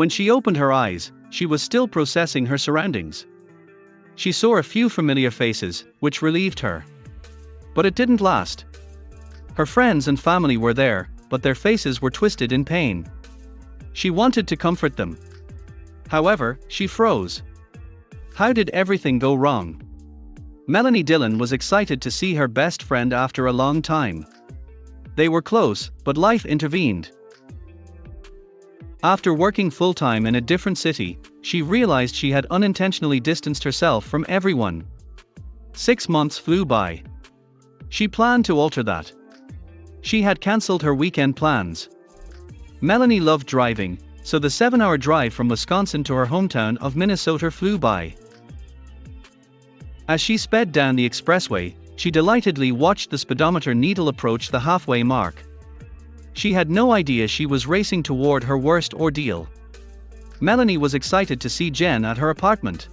When she opened her eyes, she was still processing her surroundings. She saw a few familiar faces, which relieved her. But it didn't last. Her friends and family were there, but their faces were twisted in pain. She wanted to comfort them. However, she froze. How did everything go wrong? Melanie Dillon was excited to see her best friend after a long time. They were close, but life intervened. After working full-time in a different city, she realized she had unintentionally distanced herself from everyone. 6 months flew by. She planned to alter that. She had cancelled her weekend plans. Melanie loved driving, so the 7-hour drive from Wisconsin to her hometown of Minnesota flew by. As she sped down the expressway, she delightedly watched the speedometer needle approach the halfway mark. She had no idea she was racing toward her worst ordeal. Melanie was excited to see Jen at her apartment.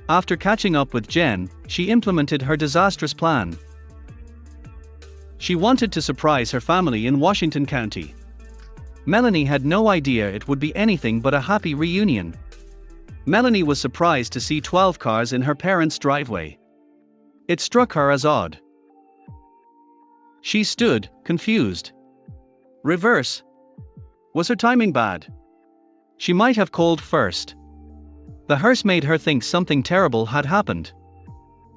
After catching up with Jen, she implemented her disastrous plan. She wanted to surprise her family in Washington County. Melanie had no idea it would be anything but a happy reunion. Melanie was surprised to see 12 cars in her parents' driveway. It struck her as odd. She stood, confused. Reverse. Was her timing bad? She might have called first. The hearse made her think something terrible had happened.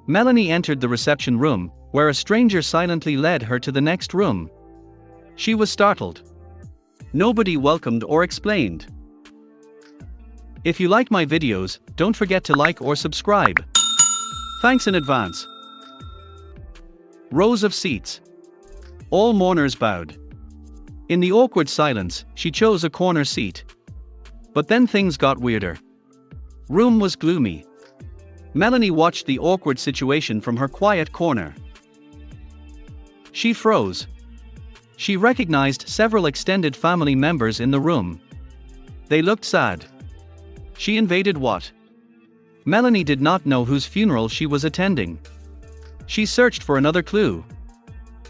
Melanie entered the reception room, where a stranger silently led her to the next room. She was startled. Nobody welcomed or explained. If you like my videos, don't forget to like or subscribe. Thanks in advance. Rows of seats. All mourners bowed. In the awkward silence, she chose a corner seat. But then things got weirder. Room was gloomy. Melanie watched the awkward situation from her quiet corner. She froze. She recognized several extended family members in the room. They looked sad. She invaded what? Melanie did not know whose funeral she was attending. She searched for another clue.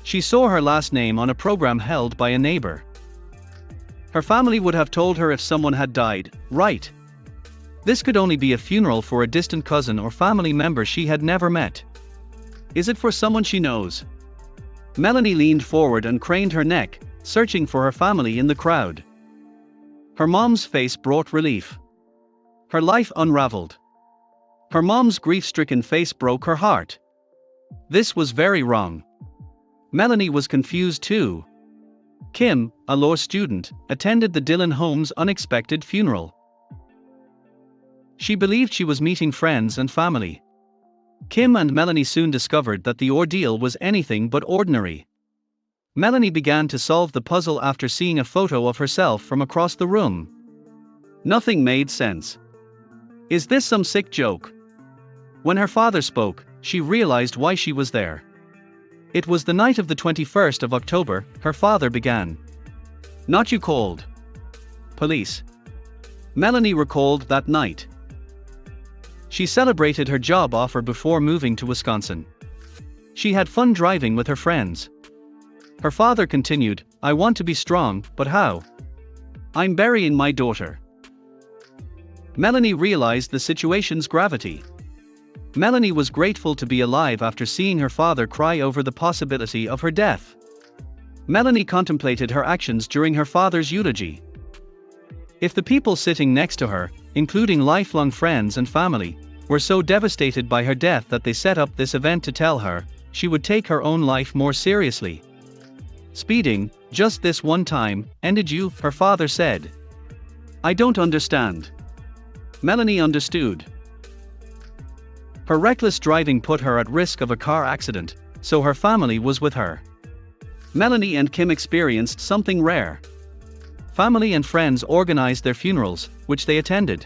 She saw her last name on a program held by a neighbor. Her family would have told her if someone had died, right? This could only be a funeral for a distant cousin or family member she had never met. Is it for someone she knows? Melanie leaned forward and craned her neck, searching for her family in the crowd. Her mom's face brought relief. Her life unraveled. Her mom's grief-stricken face broke her heart. This was very wrong. Melanie was confused too. Kim, a law student, attended the Dillon home's unexpected funeral. She believed she was meeting friends and family. Kim and Melanie soon discovered that the ordeal was anything but ordinary. Melanie began to solve the puzzle after seeing a photo of herself from across the room. Nothing made sense. Is this some sick joke? When her father spoke, she realized why she was there. It was the night of the 21st of October, her father began. Not you called. Police. Melanie recalled that night. She celebrated her job offer before moving to Wisconsin. She had fun driving with her friends. Her father continued, I want to be strong, but how? I'm burying my daughter. Melanie realized the situation's gravity. Melanie was grateful to be alive after seeing her father cry over the possibility of her death. Melanie contemplated her actions during her father's eulogy. If the people sitting next to her, including lifelong friends and family, were so devastated by her death that they set up this event to tell her, she would take her own life more seriously. Speeding, just this one time, ended you, her father said. I don't understand. Melanie understood. Her reckless driving put her at risk of a car accident, so her family was with her. Melanie and Kim experienced something rare. Family and friends organized their funerals, which they attended.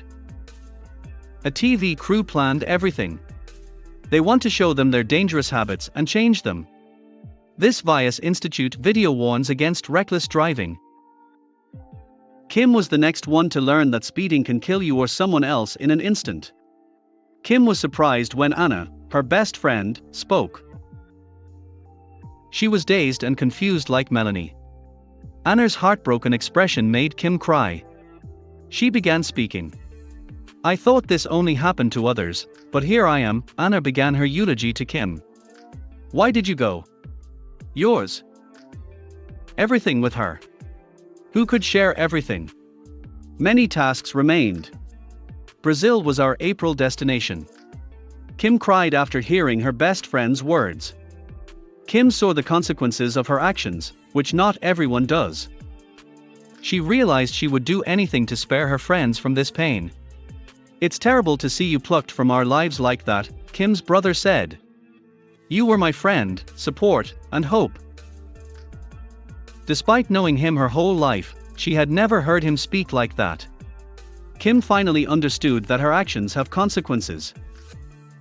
A TV crew planned everything. They want to show them their dangerous habits and change them. This Vice Institute video warns against reckless driving. Kim was the next one to learn that speeding can kill you or someone else in an instant. Kim was surprised when Anna, her best friend, spoke. She was dazed and confused like Melanie. Anna's heartbroken expression made Kim cry. She began speaking. I thought this only happened to others, but here I am. Anna began her eulogy to Kim. Why did you go? Yours. Everything with her. Who could share everything? Many tasks remained. Brazil was our April destination. Kim cried after hearing her best friend's words. Kim saw the consequences of her actions, which not everyone does. She realized she would do anything to spare her friends from this pain. It's terrible to see you plucked from our lives like that, Kim's brother said. You were my friend, support, and hope. Despite knowing him her whole life, she had never heard him speak like that. Kim finally understood that her actions have consequences.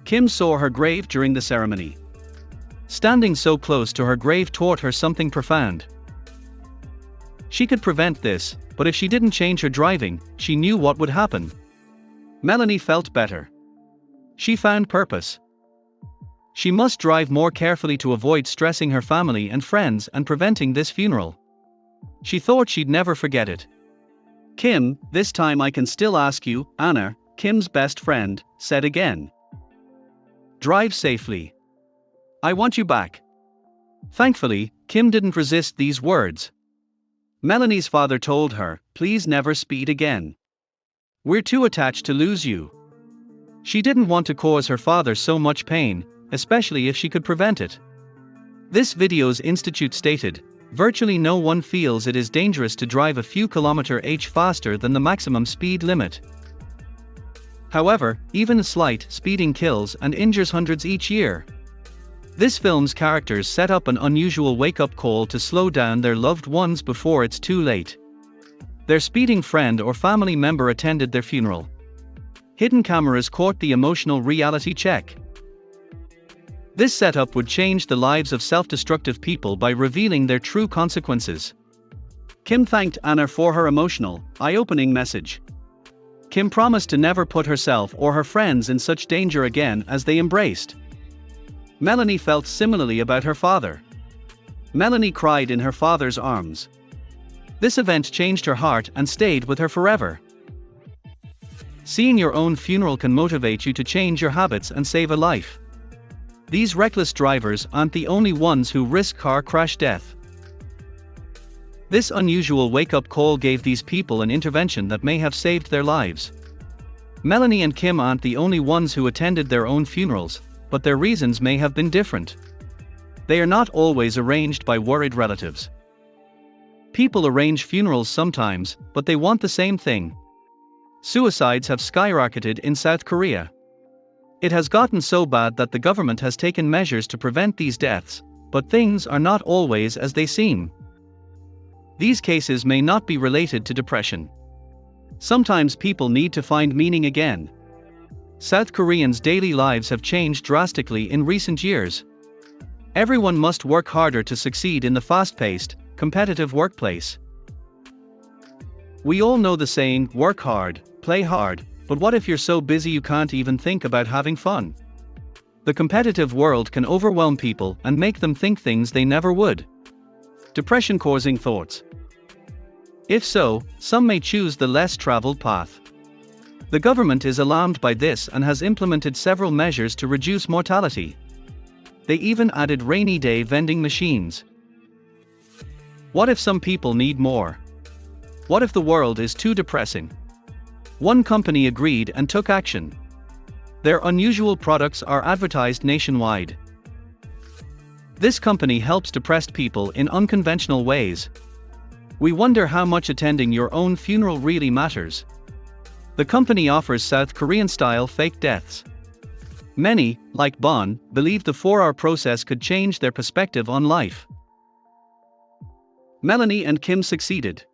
Kim saw her grave during the ceremony. Standing so close to her grave taught her something profound. She could prevent this, but if she didn't change her driving, she knew what would happen. Melanie felt better. She found purpose. She must drive more carefully to avoid stressing her family and friends and preventing this funeral. She thought she'd never forget it. Kim, this time I can still ask you, Anna, Kim's best friend, said again. Drive safely. I want you back. Thankfully, Kim didn't resist these words. Melanie's father told her, please never speed again. We're too attached to lose you. She didn't want to cause her father so much pain, especially if she could prevent it. This video's institute stated, virtually no one feels it is dangerous to drive a few km/h faster than the maximum speed limit. However, even a slight speeding kills and injures hundreds each year. This film's characters set up an unusual wake-up call to slow down their loved ones before it's too late. Their speeding friend or family member attended their funeral. Hidden cameras caught the emotional reality check. This setup would change the lives of self-destructive people by revealing their true consequences. Kim thanked Anna for her emotional, eye-opening message. Kim promised to never put herself or her friends in such danger again as they embraced. Melanie felt similarly about her father. Melanie cried in her father's arms. This event changed her heart and stayed with her forever. Seeing your own funeral can motivate you to change your habits and save a life. These reckless drivers aren't the only ones who risk car crash death. This unusual wake-up call gave these people an intervention that may have saved their lives. Melanie and Kim aren't the only ones who attended their own funerals, but their reasons may have been different. They are not always arranged by worried relatives. People arrange funerals sometimes, but they want the same thing. Suicides have skyrocketed in South Korea. It has gotten so bad that the government has taken measures to prevent these deaths, but things are not always as they seem. These cases may not be related to depression. Sometimes people need to find meaning again. South Koreans' daily lives have changed drastically in recent years. Everyone must work harder to succeed in the fast-paced, competitive workplace. We all know the saying, work hard, play hard, but what if you're so busy you can't even think about having fun? The competitive world can overwhelm people and make them think things they never would. Depression-causing thoughts. If so, some may choose the less traveled path. The government is alarmed by this and has implemented several measures to reduce mortality. They even added rainy day vending machines. What if some people need more? What if the world is too depressing? One company agreed and took action. Their unusual products are advertised nationwide. This company helps depressed people in unconventional ways. We wonder how much attending your own funeral really matters. The company offers South Korean-style fake deaths. Many, like Bon, believe the 4-hour process could change their perspective on life. Melanie and Kim succeeded.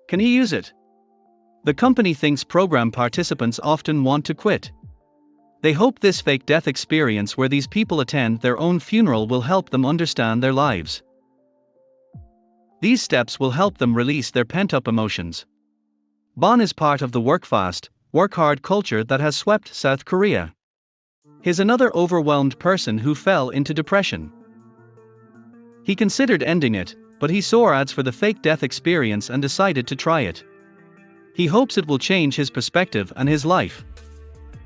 Can he use it? The company thinks program participants often want to quit. They hope this fake death experience where these people attend their own funeral will help them understand their lives. These steps will help them release their pent-up emotions. Bon is part of the work fast, work hard culture that has swept South Korea. He's another overwhelmed person who fell into depression. He considered ending it, but he saw ads for the fake death experience and decided to try it. He hopes it will change his perspective and his life.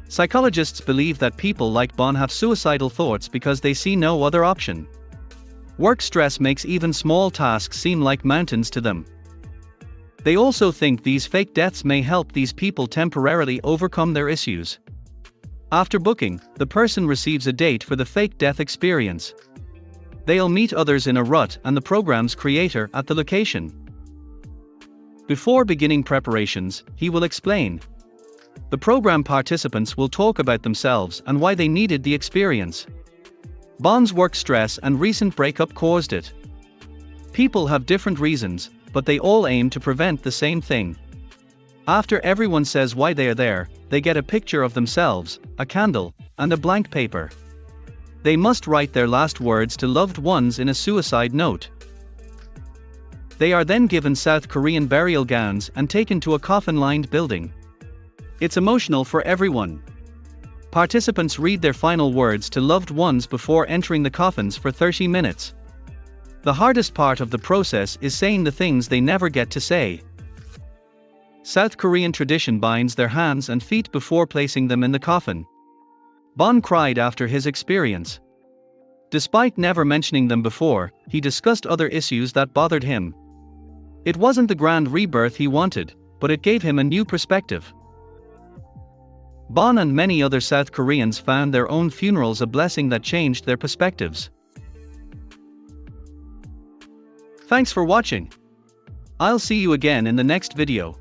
Psychologists believe that people like Bon have suicidal thoughts because they see no other option. Work stress makes even small tasks seem like mountains to them. They also think these fake deaths may help these people temporarily overcome their issues. After booking, the person receives a date for the fake death experience. They'll meet others in a rut and the program's creator at the location. Before beginning preparations, he will explain. The program participants will talk about themselves and why they needed the experience. Bon's work stress and recent breakup caused it. People have different reasons, but they all aim to prevent the same thing. After everyone says why they are there, they get a picture of themselves, a candle, and a blank paper. They must write their last words to loved ones in a suicide note. They are then given South Korean burial gowns and taken to a coffin-lined building. It's emotional for everyone. Participants read their final words to loved ones before entering the coffins for 30 minutes. The hardest part of the process is saying the things they never get to say. South Korean tradition binds their hands and feet before placing them in the coffin. Bon cried after his experience. Despite never mentioning them before, he discussed other issues that bothered him. It wasn't the grand rebirth he wanted, but it gave him a new perspective. Bon and many other South Koreans found their own funerals a blessing that changed their perspectives. Thanks for watching. I'll see you again in the next video.